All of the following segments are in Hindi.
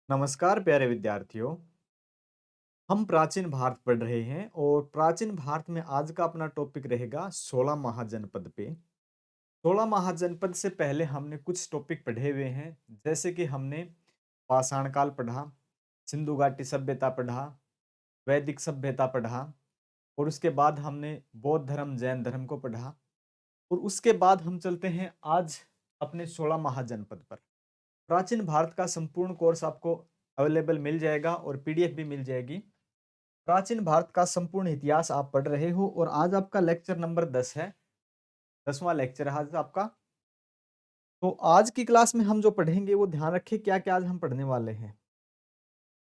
नमस्कार प्यारे विद्यार्थियों। हम प्राचीन भारत पढ़ रहे हैं और प्राचीन भारत में आज का अपना टॉपिक रहेगा 16 महाजनपद पे। 16 महाजनपद से पहले हमने कुछ टॉपिक पढ़े हुए हैं, जैसे कि हमने पाषाण काल पढ़ा, सिंधु घाटी सभ्यता पढ़ा, वैदिक सभ्यता पढ़ा और उसके बाद हमने बौद्ध धर्म जैन धर्म को पढ़ा। और उसके बाद हम चलते हैं आज अपने 16 महाजनपद पर। प्राचीन भारत का संपूर्ण कोर्स आपको अवेलेबल मिल जाएगा और पीडीएफ भी मिल जाएगी। प्राचीन भारत का संपूर्ण इतिहास आप पढ़ रहे हो और आज आपका लेक्चर नंबर 10 है। 10वां लेक्चर है आज आपका। तो आज की क्लास में हम जो पढ़ेंगे वो ध्यान रखें क्या क्या आज हम पढ़ने वाले हैं।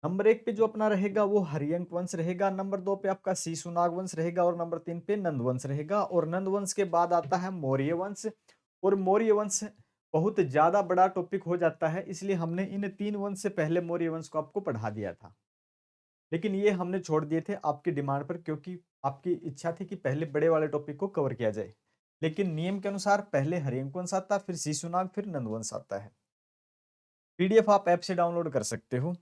नंबर 1 पे जो अपना रहेगा वो हरियंक वंश रहेगा, नंबर 2 पे आपका शीशुनाग वंश रहेगा और नंबर 3 पे नंद वंश रहेगा। और नंद वंश के बाद आता है मौर्य वंश। और मौर्य वंश बहुत ज्यादा बड़ा टॉपिक हो जाता है, इसलिए हमने इन 3 वंश से पहले मौर्य वंश को आपको पढ़ा दिया था, लेकिन ये हमने छोड़ दिए थे आपकी डिमांड पर, क्योंकि आपकी इच्छा थी कि पहले बड़े वाले टॉपिक को कवर किया जाए। लेकिन नियम के अनुसार पहले हरियंक वंश आता है, फिर शिशुनाग, फिर नंदवंश आता है। पीडीएफ आप ऐप से डाउनलोड कर सकते हो।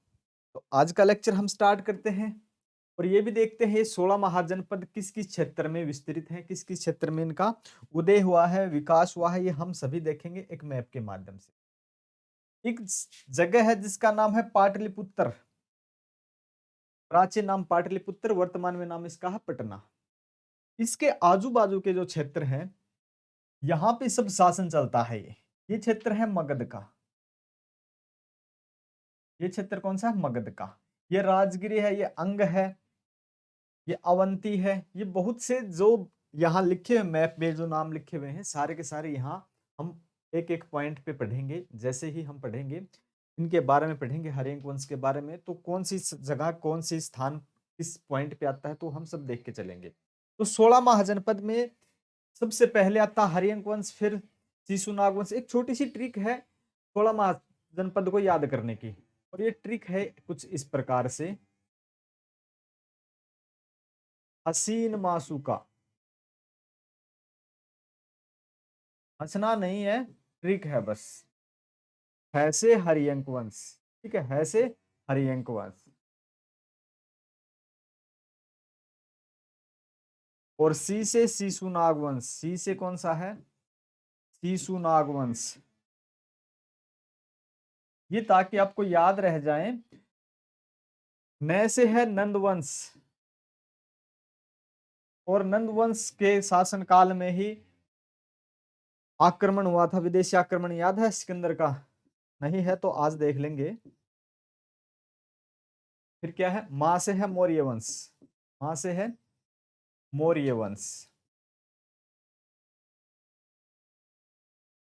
तो आज का लेक्चर हम स्टार्ट करते हैं और ये भी देखते हैं 16 महाजनपद किस किस क्षेत्र में विस्तृत हैं, किस किस क्षेत्र में इनका उदय हुआ है, विकास हुआ है, ये हम सभी देखेंगे एक मैप के माध्यम से। एक जगह है जिसका नाम है पाटलिपुत्र। प्राचीन नाम पाटलिपुत्र, वर्तमान में नाम इसका है पटना। इसके आजू बाजू के जो क्षेत्र हैं, यहाँ पे सब शासन चलता है। ये क्षेत्र है मगध का। ये क्षेत्र कौन सा है? मगध का। ये राजगिरी है, ये अंग है, ये अवंती है। ये बहुत से जो यहाँ लिखे हुए मैप में जो नाम लिखे हुए हैं, सारे के सारे यहाँ हम एक एक पॉइंट पे पढ़ेंगे। जैसे ही हम पढ़ेंगे इनके बारे में, पढ़ेंगे हरियंक वंश के बारे में, तो कौन सी जगह, कौन सी स्थान किस पॉइंट पे आता है, तो हम सब देख के चलेंगे। तो 16 महाजनपद में सबसे पहले आता हरियंक वंश, फिर शिशुनाग वंश। एक छोटी सी ट्रिक है 16 महाजनपद को याद करने की, और ये ट्रिक है कुछ इस प्रकार से। हसीन मासूका, हंसना नहीं है, ट्रिक है बस। हैसे हरियंक वंश, ठीक है, हैसे हरियंक वंश। और सी से शिशुनाग वंश। सी से कौन सा है? शिशुनाग वंश। ये ताकि आपको याद रह जाए। न से है नंदवंश, और नंदवंश के शासनकाल में ही आक्रमण हुआ था, विदेशी आक्रमण, याद है सिकंदर का? नहीं है तो आज देख लेंगे। फिर क्या है? मां से है मौर्य वंश। मां से है मौर्य वंश।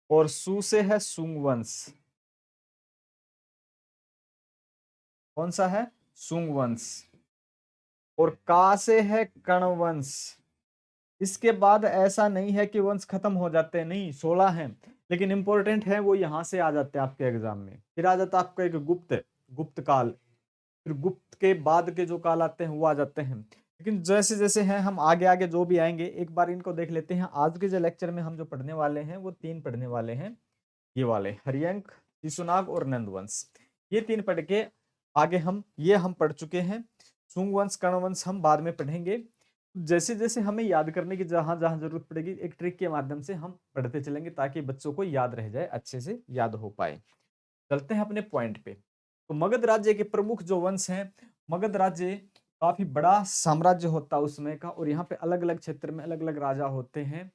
और सु से है सुंग वंश। कौन सा है? सुंग वंश। और का से है कर्ण वंश। इसके बाद ऐसा नहीं है कि वंश खत्म हो जाते हैं, नहीं, 16 हैं, लेकिन इंपॉर्टेंट है वो यहां से आ जाते हैं आपके एग्जाम में। फिर आ जाता है आपका एक गुप्त, गुप्त काल। फिर गुप्त के बाद के जो काल आते हैं वो आ जाते हैं। लेकिन जैसे जैसे हैं हम आगे आगे जो भी आएंगे, एक बार इनको देख लेते हैं। आज के जो लेक्चर में हम जो पढ़ने वाले हैं वो 3 पढ़ने वाले हैं। ये वाले हरियंक, शिशुनाग और नंदवंश, ये 3 पढ़ के आगे हम ये हम पढ़ चुके हैं। सुंग वंश, कर्ण वंश हम बाद में पढ़ेंगे। जैसे जैसे हमें याद करने की जहां जहां जरूरत पड़ेगी, एक ट्रिक के माध्यम से हम पढ़ते चलेंगे ताकि बच्चों को याद रह जाए, अच्छे से याद हो पाए। चलते हैं अपने पॉइंट पे। तो मगध राज्य के प्रमुख जो वंश हैं, मगध राज्य काफी बड़ा साम्राज्य होता है उस समय का, और यहाँ पे अलग अलग क्षेत्र में अलग अलग राजा होते हैं।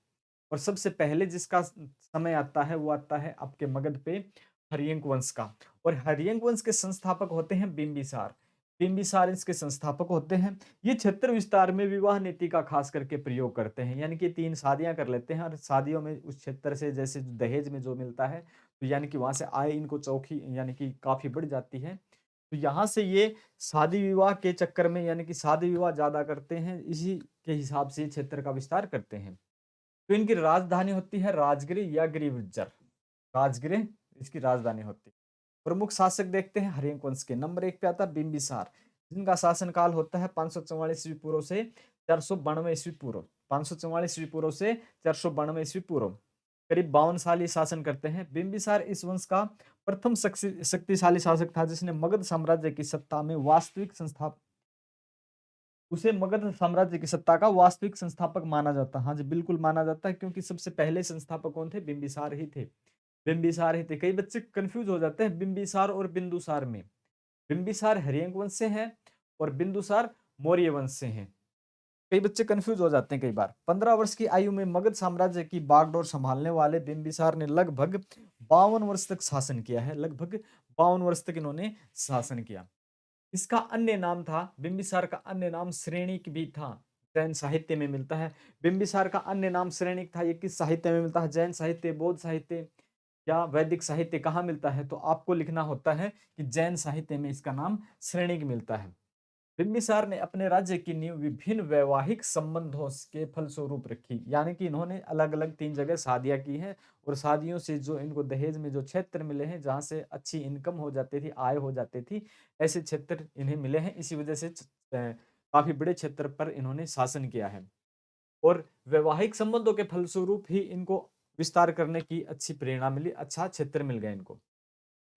और सबसे पहले जिसका समय आता है वो आता है आपके मगध पे हरियंक वंश का। और हरियंक वंश के संस्थापक होते हैं बिंबिसार। बिंबिसार इसके संस्थापक होते हैं। ये क्षेत्र विस्तार में विवाह नीति का खास करके प्रयोग करते हैं, यानी कि 3 शादियां कर लेते हैं, और शादियों में उस क्षेत्र से जैसे दहेज में जो मिलता है, तो यानी कि वहां से आय इनको चौखी यानी कि काफी बढ़ जाती है। तो यहाँ से ये शादी विवाह के चक्कर में, यानी कि शादी विवाह ज्यादा करते हैं, इसी के हिसाब से क्षेत्र का विस्तार करते हैं। तो इनकी राजधानी होती है राजगिरी या गिरिविजय। राजगिरी इसकी राजधानी होती है। प्रमुख शासक देखते हैं हरियंक वंश के। नंबर 1 पे आता है बिंबिसार, जिनका शासनकाल होता है 544 ईस्वी पूर्व से 492 ईस्वी पूर्व। 544 ईस्वी पूर्व से 492 ईस्वी पूर्व, करीब 52 साल ये शासन करते हैं। बिंबिसार इस वंश का प्रथम शक्तिशाली शासक था जिसने मगध साम्राज्य की सत्ता में वास्तविक संस्था उसे मगध साम्राज्य की सत्ता का वास्तविक संस्थापक माना जाता है। हाँ जी, बिल्कुल माना जाता है, क्योंकि सबसे पहले संस्थापक कौन थे? बिंबिसार ही थे। बिंबिसार ही थे। कई बच्चे कंफ्यूज हो जाते हैं बिंबिसार और बिंदुसार में। बिंबिसार हरियंक वंश से हैं और बिंदुसार मौर्य वंश से हैं। कई बच्चे कंफ्यूज हो जाते हैं कई बार। 15 वर्ष की आयु में मगध साम्राज्य की बागडोर संभालने वाले बिंबिसार ने लगभग 52 वर्ष तक शासन किया है। लगभग 52 वर्ष तक इन्होंने शासन किया। इसका अन्य नाम था, बिंबिसार का अन्य नाम श्रेणिक भी था। जैन साहित्य में मिलता है। बिंबिसार का अन्य नाम श्रेणिक था। ये किस साहित्य में मिलता है? जैन साहित्य, बौद्ध साहित्य या वैदिक साहित्य कहाँ मिलता है? तो आपको लिखना होता है कि जैन साहित्य में इसका नाम श्रेणिक मिलता है। बिंबिसार ने अपने राज्य की नींव विभिन्न वैवाहिक संबंधों के फलस्वरूप रखी। यानी कि इन्होंने अलग अलग 3 जगह शादियां की हैं और शादियों से जो इनको दहेज में जो क्षेत्र मिले हैं, जहां से अच्छी इनकम हो जाती थी, आय हो जाती थी, ऐसे क्षेत्र इन्हें मिले हैं। इसी वजह से काफी बड़े क्षेत्र पर इन्होंने शासन किया है और वैवाहिक संबंधों के फलस्वरूप ही इनको विस्तार करने की अच्छी प्रेरणा मिली, अच्छा क्षेत्र मिल गया इनको।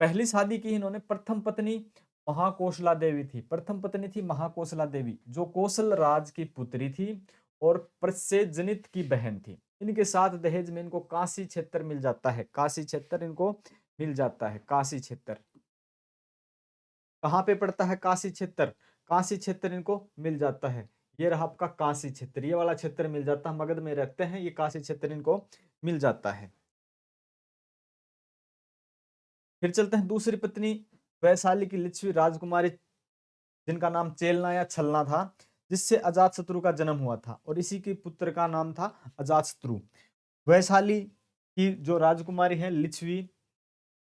पहली शादी की इन्होंने, प्रथम पत्नी महाकोशला देवी थी। प्रथम पत्नी थी महाकोशला देवी, जो कौशल राज की पुत्री थी और प्रसेजनित की बहन थी। इनके साथ दहेज में इनको काशी क्षेत्र मिल जाता है। काशी क्षेत्र इनको मिल जाता है। काशी क्षेत्र कहाँ पे पड़ता है? काशी क्षेत्र। काशी क्षेत्र इनको मिल जाता है। ये रहा आपका काशी क्षेत्र। ये वाला क्षेत्र मिल जाता है। मगध में रहते हैं, ये काशी क्षेत्र इनको मिल जाता है। फिर चलते हैं दूसरी पत्नी वैशाली की लिच्छवी राजकुमारी, जिनका नाम चेलना या छलना था, जिससे अजातशत्रु का जन्म हुआ था और इसी के पुत्र का नाम था अजातशत्रु। वैशाली की जो राजकुमारी है लिच्छवी,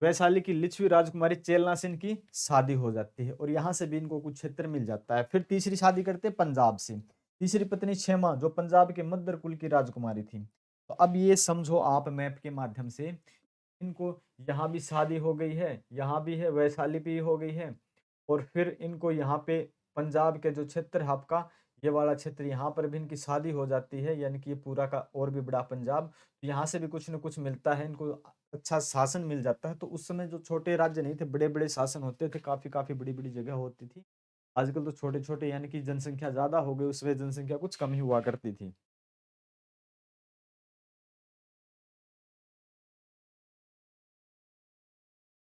वैशाली की लिच्छवी राजकुमारी चेलना से इनकी शादी हो जाती है और यहाँ से भी इनको कुछ क्षेत्र मिल जाता है। फिर तीसरी शादी करते हैं पंजाब से। तीसरी पत्नी क्षेमा, जो पंजाब के मद्र कुल की राजकुमारी थी। तो अब ये समझो आप मैप के माध्यम से, इनको यहाँ भी शादी हो गई है, यहाँ भी है, वैशाली भी हो गई है और फिर इनको यहाँ पे पंजाब के जो क्षेत्र है आपका, ये वाला क्षेत्र, यहाँ पर भी इनकी शादी हो जाती है। यानी कि ये पूरा का और भी बड़ा पंजाब, तो यहाँ से भी कुछ न कुछ मिलता है इनको, अच्छा शासन मिल जाता है। तो उस समय जो छोटे राज्य नहीं थे, बड़े बड़े शासन होते थे, काफी काफी बड़ी बड़ी जगह होती थी। आजकल तो छोटे छोटे, यानी कि जनसंख्या ज्यादा हो गई, उस वजह जनसंख्या कुछ कम ही हुआ करती थी।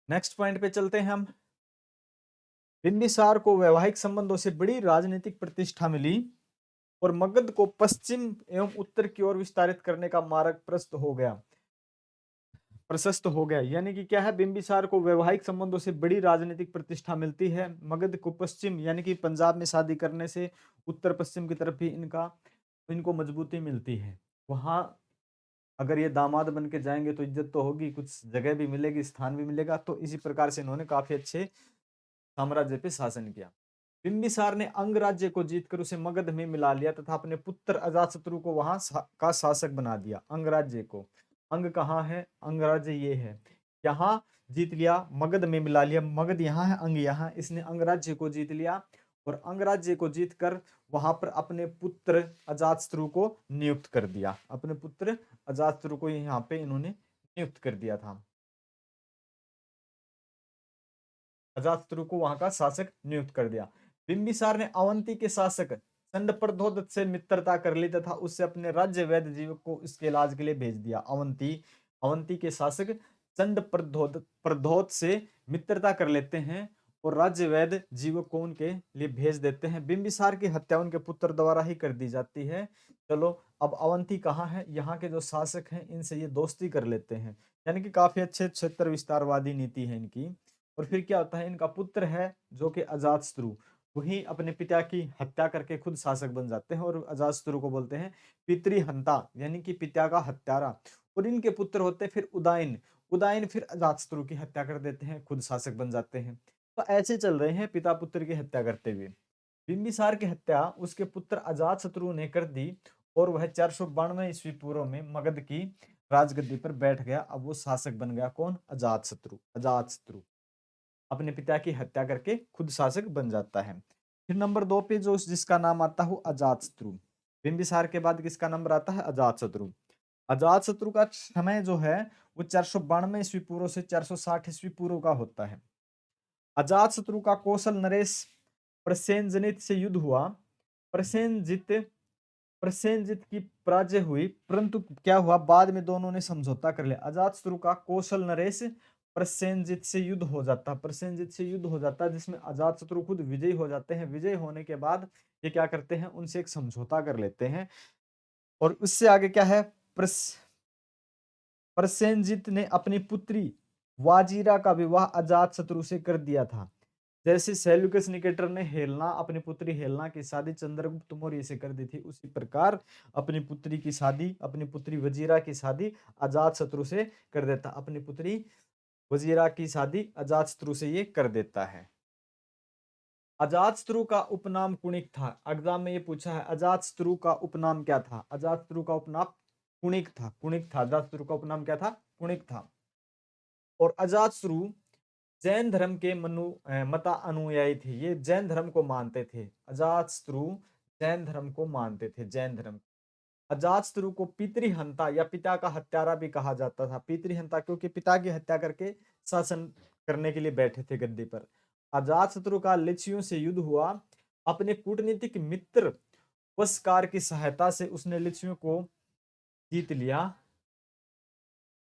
नेक्स्ट पॉइंट पे चलते हैं हम। बिंबिसार को वैवाहिक संबंधों से बड़ी राजनीतिक प्रतिष्ठा मिली और मगध को पश्चिम एवं उत्तर की ओर विस्तारित करने का मार्ग प्रशस्त हो गया। यानी कि क्या है? बिंबिसार को वैवाहिक संबंधों से बड़ी राजनीतिक प्रतिष्ठा मिलती है। मगध को पश्चिम यानी कि पंजाब में शादी करने से उत्तर पश्चिम की तरफ भी इनको मजबूती मिलती है। वहां अगर ये दामाद बन के जाएंगे तो इज्जत तो होगी, कुछ जगह भी मिलेगी, स्थान भी मिलेगा। तो इसी प्रकार से इन्होंने काफी अच्छे साम्राज्य पे शासन किया। बिंबिसार ने अंग राज्य को जीतकर उसे मगध में मिला लिया तथा अपने पुत्र अजातशत्रु को वहां का शासक बना दिया। अंग राज्य को, अंग कहाँ है? अंग राज्य ये है, यहाँ जीत लिया, मगध में मिला लिया। मगध यहाँ है, अंग यहाँ, इसने अंग राज्य को जीत लिया और अंग राज्य को जीतकर वहां पर अपने पुत्र अजातशत्रु को नियुक्त कर दिया। अपने पुत्र अजातशत्रु को यहाँ पे इन्होंने नियुक्त कर दिया था। अजातशत्रु को वहां का शासक नियुक्त कर दिया। बिंबिसार ने अवंती के शासक चंडप्रद्योत से मित्रता कर ली तथा उससे अपने राज्य वैद्य जीवक को इसके इलाज के लिए भेज दिया। अवंती, अवंती के शासक चंडप्रद्योत से मित्रता कर लेते हैं और राज्य वैद्य जीवक को उनके लिए भेज देते हैं। बिंबिसार की हत्या उनके पुत्र द्वारा ही कर दी जाती है। चलो, अब अवंती कहाँ है? यहाँ के जो शासक हैं इनसे ये दोस्ती कर लेते हैं। यानी कि काफी अच्छे क्षेत्र विस्तारवादी नीति है इनकी। और फिर क्या होता है? इनका पुत्र है जो कि अजातशत्रु, वही अपने पिता की हत्या करके खुद शासक बन जाते हैं और अजातशत्रु को बोलते हैं पितृहंता, यानी कि पिता का हत्यारा। और इनके पुत्र होते हैं फिर उदयन। उदयन फिर अजातशत्रु की हत्या कर देते हैं, खुद शासक बन जाते हैं। तो ऐसे चल रहे हैं पिता पुत्र की हत्या करते हुए। बिंबिसार की हत्या उसके पुत्र अजातशत्रु ने कर दी और वह 492 ईस्वी पूर्व में मगध की राजगद्दी पर बैठ गया। अब वो शासक बन गया। कौन? अजातशत्रु। अजातशत्रु अपने पिता की हत्या करके खुद शासक बन जाता है। फिर नंबर 2 पे जो जिसका नाम आता है वो अजातशत्रु। बिंबिसार के बाद किसका नंबर आता है? अजातशत्रु। अजातशत्रु का समय जो है वो 492 ईस्वी पूर्व से 460 ईस्वी पूर्व का होता है। अजातशत्रु का कौशल नरेश प्रसेनजित से युद्ध हुआ। प्रसेनजित प्रसेनजित की पराजय हुई, परंतु क्या हुआ, बाद में दोनों ने समझौता कर लिया। अजातशत्रु का कौशल नरेश प्रसेनजित से युद्ध हो जाता, प्रसेनजित से युद्ध हो जाता है, जिसमें अजातशत्रु खुद विजयी हो जाते हैं। विजय होने के बाद ये क्या करते हैं, उनसे एक समझौता कर लेते हैं। और उससे आगे क्या है, प्रसेनजित ने अपनी पुत्री वाजीरा का विवाह अजातशत्रु से कर दिया था। जैसे सेल्यूकस निकेटर ने हेलना, अपनी पुत्री हेलना की शादी चंद्रगुप्त मौर्य से कर दी थी, उसी प्रकार अपनी पुत्री की शादी, अपनी पुत्री वजीरा की शादी अजातशत्रु से कर देता। अपनी पुत्री वजीरा की शादी अजातशत्रु से ये कर देता है। अजातशत्रु का उपनाम कुणिक था। एग्जाम में ये पूछा है अजातशत्रु का उपनाम क्या था। अजातशत्रु का उपनाम कुणिक था। कुणिक था, अजातशत्रु का उपनाम क्या था, कुणिक था। और अजातशत्रु जैन धर्म के मता अनुयायी थे। ये जैन धर्म को मानते थे। अजातशत्रु जैन धर्म को मानते थे, जैन धर्म। अजातशत्रु को पितृहंता या पिता का हत्यारा भी कहा जाता था। पितृहंता क्योंकि पिता की हत्या करके शासन करने के लिए बैठे थे गद्दी पर। अजातशत्रु का लिच्छियों से युद्ध हुआ। अपने कूटनीतिक मित्र वस्कार की सहायता से उसने लिच्छियों को जीत लिया।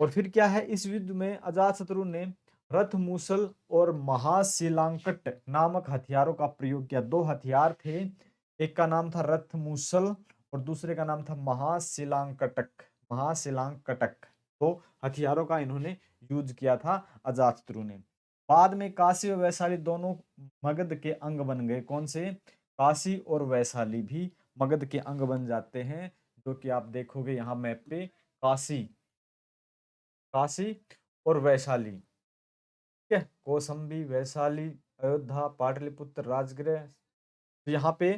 और फिर क्या है, इस युद्ध में अजातशत्रु ने रथ मूसल और महाशिलांकट नामक हथियारों का प्रयोग किया। दो हथियार थे, एक का नाम था रथ मूसल और दूसरे का नाम था महाशिलांकटक। महाशिलांकटक तो हथियारों का इन्होंने यूज किया था अजातशत्रु ने। बाद में काशी और वैशाली दोनों मगध के अंग बन गए। कौन से, काशी और वैशाली भी मगध के अंग बन जाते हैं, जो कि आप देखोगे यहाँ मैप पे, काशी, काशी और वैशाली, ठीक है, कौसंबी, वैशाली, अयोध्या, पाटलिपुत्र, राजगृह, तो यहाँ पे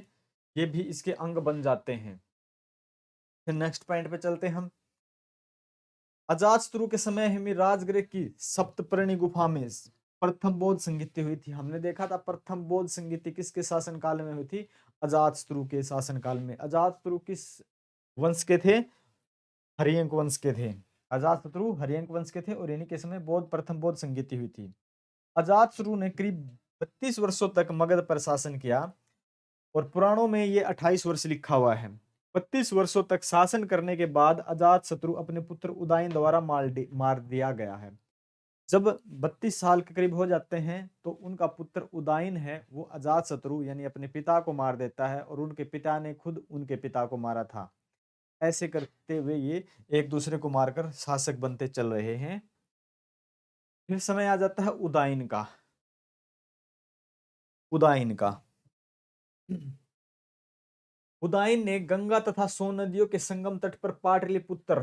ये भी इसके अंग बन जाते हैं। फिर नेक्स्ट पॉइंट पे चलते हैं हम। अजातशत्रु के समय में राजगृह की सप्तपर्णी गुफा में प्रथम बौद्ध संगीति हुई थी। हमने देखा था प्रथम बौद्ध संगीति किसके शासनकाल में हुई थी, अजातशत्रु के शासनकाल में। अजातशत्रु किस वंश के थे, हरियंक वंश के थे। अजातशत्रु हरियंक वंश के थे और इन्हीं के समय प्रथम बौद्ध संगीति हुई थी। अजातशत्रु ने करीब 32 वर्षों तक मगध पर शासन किया और पुराणों में ये 28 वर्ष लिखा हुआ है। 32 वर्षों तक शासन करने के बाद अजातशत्रु अपने पुत्र उदयन द्वारा मार दिया गया है। जब 32 साल के करीब हो जाते हैं तो उनका पुत्र उदयन है वो अजातशत्रु यानी अपने पिता को मार देता है और उनके पिता ने खुद उनके पिता को मारा था। ऐसे करते हुए ये एक दूसरे को मारकर शासक बनते चल रहे हैं। फिर समय आ जाता है उदयन का। उदयन का उदयन ने गंगा तथा सोन नदियों के संगम तट पर पाटलिपुत्र,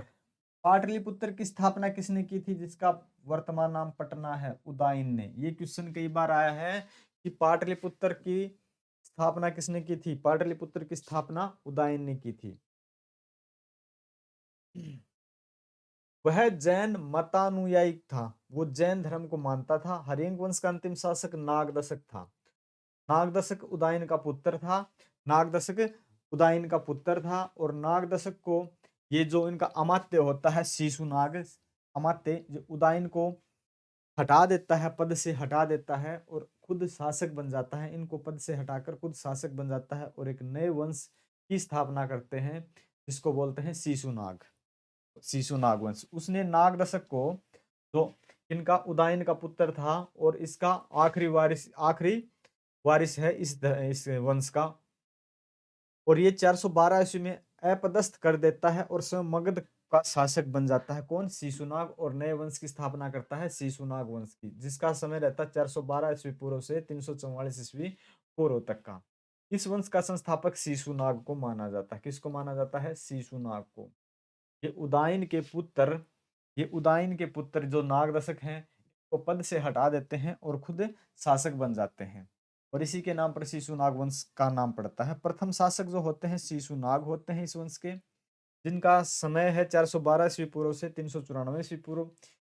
पाटलिपुत्र की स्थापना किसने की थी, जिसका वर्तमान नाम पटना है, उदयन ने। ये क्वेश्चन कई बार आया है कि पाटलिपुत्र की स्थापना किसने की थी। पाटलिपुत्र की स्थापना उदयन ने की थी। वह जैन मतानुयायी था, वो जैन धर्म को मानता था। हरियंक वंश का अंतिम शासक नागदशक था। नागदशक उदयन का पुत्र था। नागदशक उदयन का पुत्र था और नागदशक को ये जो इनका अमात्य होता है शिशुनाग, अमात्य जो उदयन को हटा देता है, पद से हटा देता है और खुद शासक बन जाता है। इनको पद से हटाकर खुद शासक बन जाता है और एक नए वंश की स्थापना करते हैं जिसको बोलते हैं शिशुनाग, शिशुनाग वंश। उसने नागदशक को, जो इनका उदयन का पुत्र था और इसका आखिरी वारिस है इस वंश का, और ये 412 ईस्वी में अपदस्थ कर देता है और स्वयं मगध का शासक बन जाता है। कौन, शिशुनाग, और नए वंश की स्थापना करता है शिशुनाग वंश की, जिसका समय रहता है 412 ईस्वी पूर्व से 344 ईस्वी पूर्व तक का। इस वंश का संस्थापक शिशुनाग को माना जाता है। किसको माना जाता है, शिशुनाग को। ये उदयन के पुत्र, ये उदयन के पुत्र जो नागदशक हैं को पद से हटा देते हैं और खुद शासक बन जाते हैं और इसी के नाम पर शिशुनाग वंश का नाम पड़ता है। प्रथम शासक जो होते हैं शिशुनाग होते हैं इस वंश के, जिनका समय है 412 ईस्वी पूर्व से 394 ईस्वी पूर्व।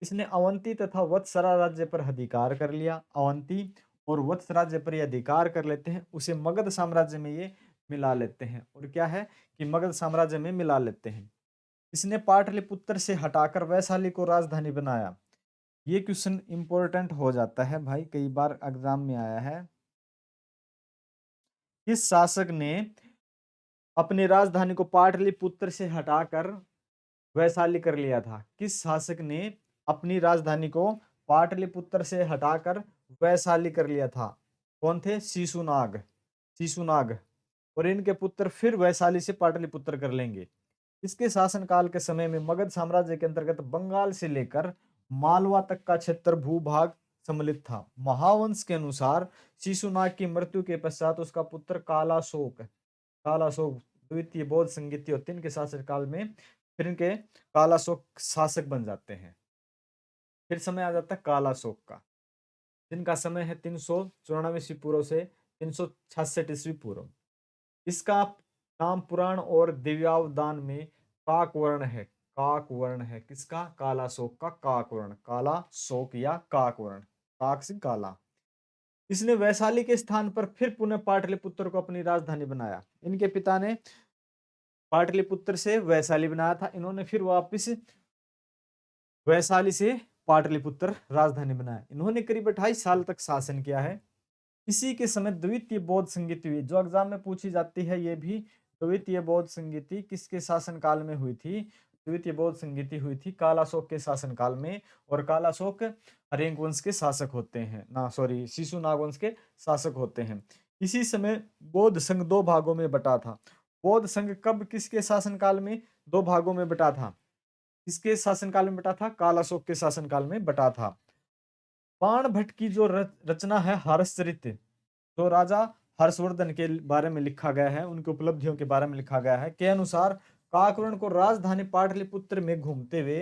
इसने अवंती तथा वत्सरा राज्य पर अधिकार कर लिया। अवंती और वत्स राज्य पर ये अधिकार कर लेते हैं, उसे मगध साम्राज्य में ये मिला लेते हैं। और क्या है कि मगध साम्राज्य में मिला लेते हैं। इसने पाटलिपुत्र से हटाकर वैशाली को राजधानी बनाया। ये क्वेश्चन इंपॉर्टेंट हो जाता है भाई, कई बार एग्जाम में आया है। किस शासक ने अपनी राजधानी को पाटलिपुत्र से हटाकर वैशाली कर लिया था? किस शासक ने अपनी राजधानी को पाटलिपुत्र से हटाकर वैशाली कर लिया था? कौन थे? शिशुनाग। शिशुनाग। और इनके पुत्र फिर वैशाली से पाटलिपुत्र कर लेंगे। इसके शासनकाल के समय में मगध साम्राज्य के अंतर्गत बंगाल से लेकर मालवा तक का क्षेत्र भूभाग सम्मिलित था। महावंश के अनुसार शिशुनाग की मृत्यु के पश्चात उसका पुत्र कालाशोक, कालाशोक द्वितीय बौद्ध संगीति होते हैं इनके शासनकाल में, फिर इनके कालाशोक शासक बन जाते हैं। फिर समय आ जाता है कालाशोक का, जिनका समय है 394 ईस्वी पूर्व से 366 ईस्वी पूर्व। इसका नाम पुराण और दिव्यावदान में काकवर्ण है। काकवर्ण है किसका? कालाशोक का काकवर्ण। काला शोक या काकवर्ण, काक से काला। इसने वैशाली के स्थान पर फिर पुनः पाटलिपुत्र को अपनी राजधानी बनाया। इनके पिता ने पाटलिपुत्र से वैशाली बनाया था, इन्होंने फिर वापस वैशाली से पाटलिपुत्र राजधानी बनाया। इन्होंने करीब 28 साल तक शासन किया है। इसी के समय द्वितीय बौद्ध संगीति हुई, जो एग्जाम में पूछी जाती है। ये भी द्वितीय बौद्ध संगीति किसके शासनकाल में हुई थी? द्वितीय बौद्ध संगीति हुई थी कालाशोक के शासनकाल में। और कालाशोक हरेंग वंश के शासक होते हैं, ना सॉरी शिशुनाग वंश के शासक होते हैं। इसी समय बौद्ध संघ दो भागों में बटा था। बौद्ध संघ कब किसके शासनकाल में दो भागों में बटा था? किसके शासनकाल में बटा था? कालाशोक के शासनकाल में बटा था। बाण भट्ट की जो रचना है हर्षचरित, जो राजा हर्षवर्धन के बारे में लिखा गया है, उनकी उपलब्धियों के बारे में लिखा गया है, के अनुसार काकवर्ण को राजधानी पाटलिपुत्र में घूमते हुए,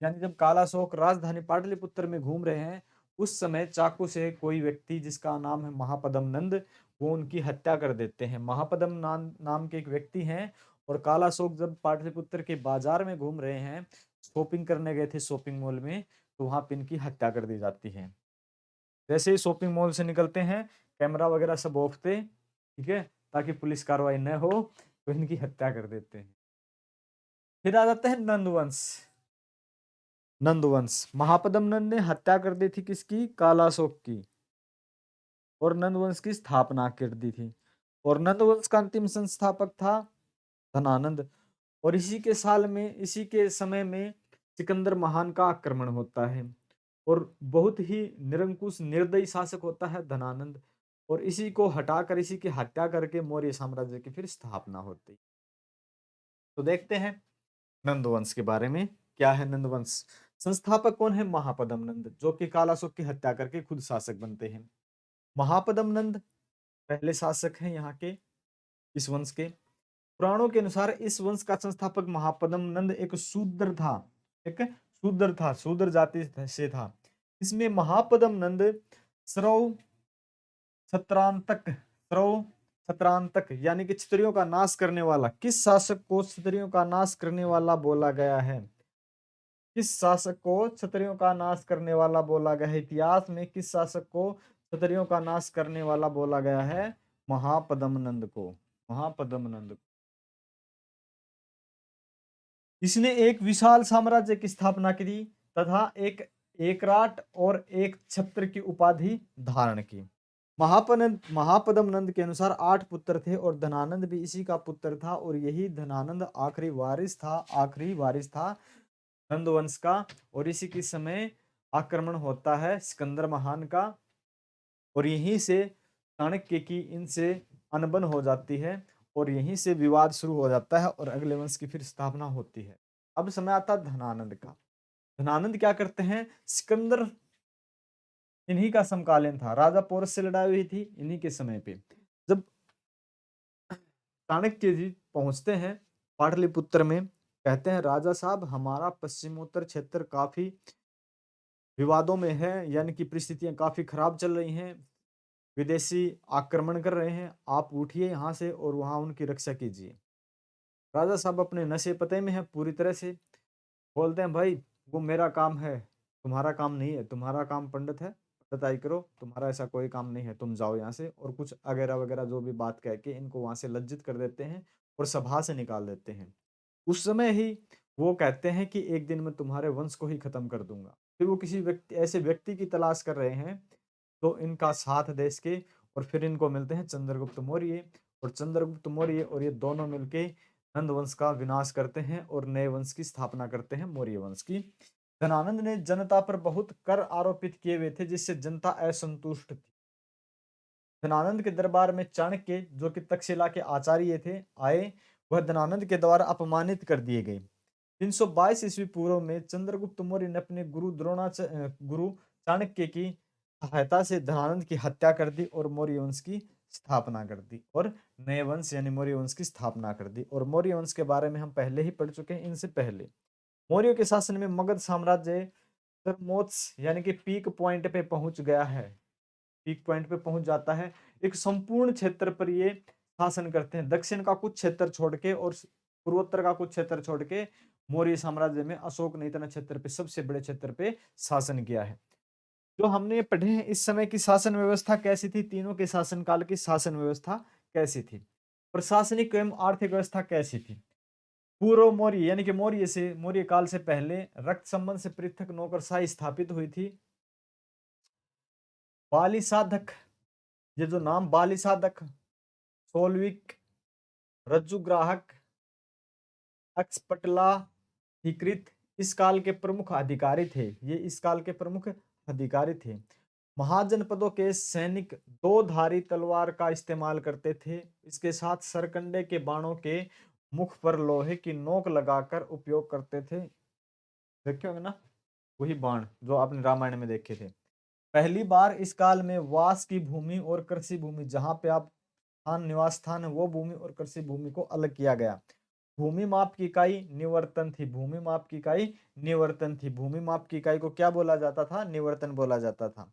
यानी जब कालाशोक राजधानी पाटलिपुत्र में घूम रहे हैं, उस समय चाकू से कोई व्यक्ति जिसका नाम है महापदम नंद, वो उनकी हत्या कर देते हैं। महापदम नाम के एक व्यक्ति हैं। और कालाशोक जब पाटलिपुत्र के बाजार में घूम रहे हैं, शॉपिंग करने गए थे शॉपिंग मॉल में, तो वहां पे इनकी हत्या कर दी जाती है। जैसे ही शॉपिंग मॉल से निकलते हैं, कैमरा वगैरह सब ऑफ थे, ठीक है, ताकि पुलिस कार्रवाई न हो, तो इनकी हत्या कर देते हैं। फिर आ जाते हैं नंदवंश। नंदवंश, महापदम नंद ने हत्या कर दी थी किसकी? कालाशोक की, और नंदवंश की स्थापना कर दी थी। और नंदवंश का अंतिम संस्थापक था धनानंद। और इसी के साल में, इसी के समय में सिकंदर महान का आक्रमण होता है, और बहुत ही निरंकुश निर्दयी शासक होता है धनानंद। और इसी को हटाकर, इसी की हत्या करके मौर्य साम्राज्य की फिर स्थापना होती है। तो देखते हैं नंदवंश के बारे में। क्या है नंदवंश? संस्थापक कौन है? महापदम नंद, जो कि कालाशोक की हत्या करके खुद शासक बनते हैं। महापदम नंद पहले शासक हैं यहाँ के, इस वंश के। पुराणों के अनुसार इस वंश का संस्थापक महापदम नंद एक शूद्र था, एक शूद्र था, शूद्र जाति से था। इसमें महापदम नंद श्रव छत्रांतक यानी कि क्षत्रियों का नाश करने वाला, किस शासक को क्षत्रियों का नाश करने वाला बोला गया है? किस शासक को क्षत्रियों का नाश करने वाला बोला गया है? इतिहास में किस शासक को क्षत्रियों का नाश करने वाला बोला गया है? महापदम नंद को, महापदम नंद। इसने एक विशाल साम्राज्य की स्थापना की तथा एक एकराट और एक छत्र की उपाधि धारण की। महापदम नंद के अनुसार 8 पुत्र थे, और धनानंद भी इसी का पुत्र था। और यही धनानंद आखिरी वारिस था नंदवंश का। और इसी के समय आक्रमण होता है सिकंदर महान का, और यहीं से चाणक्य की इनसे अनबन हो जाती है, और यहीं से विवाद शुरू हो जाता है, और अगले वंश की फिर स्थापना होती है। अब समय आता है धनानंद का। धनानंद क्या करते हैं? सिकंदर इन्हीं का समकालीन था, राजा पोरस से लड़ाई हुई थी इन्हीं के समय पे। जब चाणक्य जी पहुंचते हैं पाटलिपुत्र में, कहते हैं राजा साहब हमारा पश्चिमोत्तर क्षेत्र काफी विवादों में है, यानी कि परिस्थितियां काफी खराब चल रही हैं, विदेशी आक्रमण कर रहे हैं, आप उठिए यहाँ से और वहां उनकी रक्षा कीजिए। राजा साहब अपने नशे पते में है पूरी तरह से, बोलते हैं भाई वो मेरा काम है, तुम्हारा काम नहीं है, तुम्हारा काम पंडित है, पंडिताई करो, तुम्हारा ऐसा कोई काम नहीं है, तुम जाओ यहाँ से। और कुछ अगैरा वगैरह जो भी बात कह के इनको वहां से लज्जित कर देते हैं और सभा से निकाल देते हैं। उस समय ही वो कहते हैं कि एक दिन मैं तुम्हारे वंश को ही खत्म कर दूंगा। फिर वो किसी व्यक्ति, ऐसे व्यक्ति की तलाश कर रहे हैं तो इनका साथ देश के, और फिर इनको मिलते हैं चंद्रगुप्त मौर्य। और चंद्रगुप्त मौर्य और ये दोनों मिलके नंद वंश का विनाश करते हैं और नए वंश की स्थापना करते हैं, मौर्य वंश की। धनानंद ने जनता पर बहुत कर आरोपित किए हुए थे जिससे जनता असंतुष्ट थी। धनानंद के दरबार में चाणक्य, जो कि तक्षशिला के आचार्य थे, आए। वह धनानंद के द्वारा अपमानित कर दिए गए। 322 ईस्वी पूर्व में चंद्रगुप्त मौर्य ने अपने गुरु चाणक्य की सहायता से धनानंद की हत्या कर दी और मौर्य वंश की स्थापना कर दी, और नए वंश यानी मौर्य वंश की स्थापना कर दी। और मौर्य वंश के बारे में हम पहले ही पढ़ चुके हैं। इनसे पहले मौर्य के शासन में मगध साम्राज्य सर्वोच्च यानी कि पीक पॉइंट पे पहुंच गया है, पीक पॉइंट पे पहुंच जाता है। एक संपूर्ण क्षेत्र पर ये शासन करते हैं। दक्षिण का कुछ क्षेत्र छोड़ के और पूर्वोत्तर का कुछ क्षेत्र छोड़ के मौर्य साम्राज्य में अशोक ने इतना क्षेत्र पे, सबसे बड़े क्षेत्र पे शासन किया है। जो हमने पढ़े हैं इस समय की शासन व्यवस्था कैसी थी, तीनों के शासन काल की शासन व्यवस्था कैसी थी, प्रशासनिक एवं आर्थिक व्यवस्था कैसी थी। पूर्व मौर्य यानी कि मौर्य काल से पहले रक्त संबंध से पृथक नौकरशाही स्थापित हुई थी। बाली साधक, ये जो नाम बाली साधक, सोलविक, रज्जुग्राहक, अक्सपटला, अधिकृत इस काल के प्रमुख अधिकारी थे। ये इस काल के प्रमुख अधिकारी थे। महाजनपदों के सैनिक दो धारी तलवार का इस्तेमाल करते थे। इसके साथ सरकंडे के बाणों के मुख पर लोहे की नोक लगाकर उपयोग करते थे। देखे होंगे ना वही बाण जो आपने रामायण में देखे थे। पहली बार इस काल में वास की भूमि और कृषि भूमि, जहां पे आप स्थान निवास स्थान है, वो भूमि और कृषि भूमि को अलग किया गया। भूमि माप की इकाई निवर्तन थी। भूमि माप की इकाई निवर्तन थी। भूमि माप की इकाई को क्या बोला जाता था? निवर्तन बोला जाता था।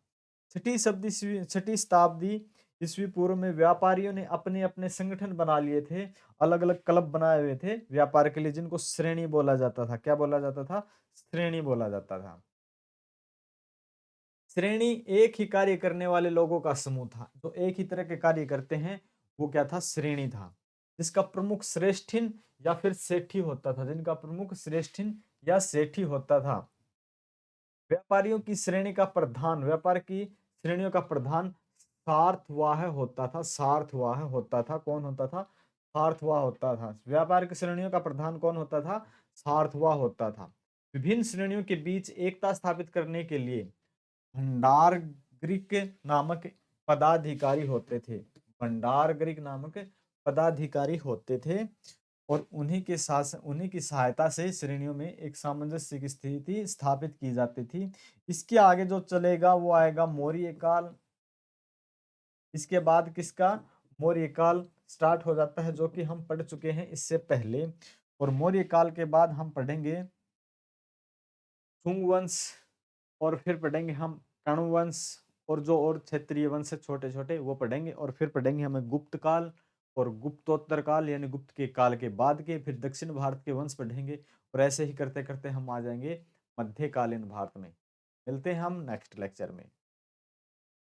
छठी शताब्दी ईस्वी पूर्व में व्यापारियों ने अपने अपने संगठन बना लिए थे। अलग अलग क्लब बनाए हुए थे व्यापार के लिए, जिनको श्रेणी बोला जाता था। क्या बोला जाता था? श्रेणी बोला जाता था। श्रेणी एक ही कार्य करने वाले लोगों का समूह था। जो एक ही तरह के कार्य करते हैं वो क्या था? श्रेणी था। जिसका प्रमुख श्रेष्ठिन या फिर सेठी होता था। जिनका प्रमुख श्रेष्ठिन या सेठी होता था। व्यापारियों की श्रेणी का प्रधान, व्यापार की श्रेणियों का प्रधान सार्थवाह होता था। सार्थवाह होता था। कौन होता था? सार्थवाह होता था। व्यापार की श्रेणियों का प्रधान कौन होता था? सार्थवाह होता था। विभिन्न श्रेणियों के बीच एकता स्थापित करने के लिए भंडारगृह नामक पदाधिकारी होते थे। भंडारगृह नामक पदाधिकारी होते थे, और उन्हीं की सहायता से श्रेणियों में एक सामंजस्य की स्थिति स्थापित की जाती थी। इसके आगे जो चलेगा वो आएगा मौर्य काल। इसके बाद किसका? मौर्य काल स्टार्ट हो जाता है, जो कि हम पढ़ चुके हैं इससे पहले। और मौर्य काल के बाद हम पढ़ेंगे शुंग वंश, और फिर पढ़ेंगे हम कण्व वंश, और जो और क्षेत्रीय वंश है छोटे छोटे वो पढ़ेंगे। और फिर पढ़ेंगे हमें गुप्त काल और गुप्तोत्तर काल, यानी गुप्त के काल के बाद के। फिर दक्षिण भारत के वंश पढ़ेंगे, और ऐसे ही करते करते हम आ जाएंगे मध्यकालीन भारत में। मिलते हैं हम नेक्स्ट लेक्चर में।